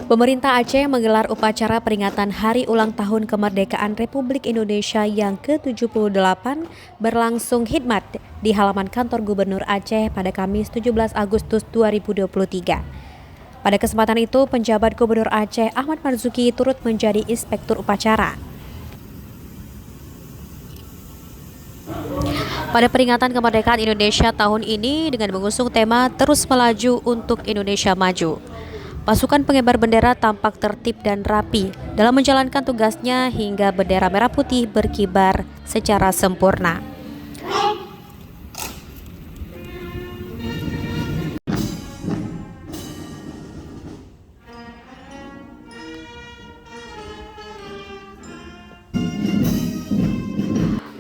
Pemerintah Aceh menggelar upacara peringatan Hari Ulang Tahun Kemerdekaan Republik Indonesia yang ke-78 berlangsung khidmat di halaman kantor Gubernur Aceh pada Kamis 17 Agustus 2023. Pada kesempatan itu, penjabat Gubernur Aceh Ahmad Marzuki turut menjadi inspektur upacara. Pada peringatan kemerdekaan Indonesia tahun ini dengan mengusung tema Terus Melaju untuk Indonesia Maju. Pasukan pengibar bendera tampak tertib dan rapi dalam menjalankan tugasnya hingga bendera merah putih berkibar secara sempurna.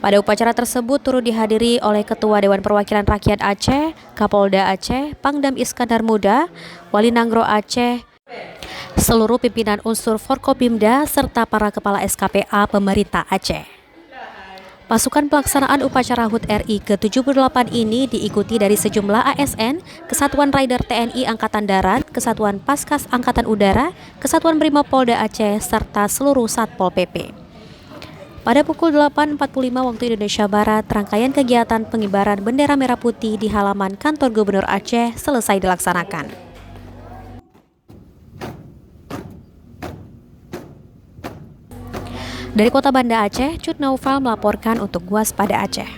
Pada upacara tersebut turut dihadiri oleh Ketua Dewan Perwakilan Rakyat Aceh, Kapolda Aceh, Pangdam Iskandar Muda, Wali Nangro Aceh, seluruh pimpinan unsur Forkopimda, serta para kepala SKPA pemerintah Aceh. Pasukan pelaksanaan upacara HUT RI ke-78 ini diikuti dari sejumlah ASN, Kesatuan Rider TNI Angkatan Darat, Kesatuan Paskas Angkatan Udara, Kesatuan Brimob Polda Aceh, serta seluruh Satpol PP. Pada pukul 8.45 waktu Indonesia Barat, rangkaian kegiatan pengibaran bendera merah putih di halaman kantor Gubernur Aceh selesai dilaksanakan. Dari Kota Banda Aceh, Cut Naufal melaporkan untuk Waspada Aceh.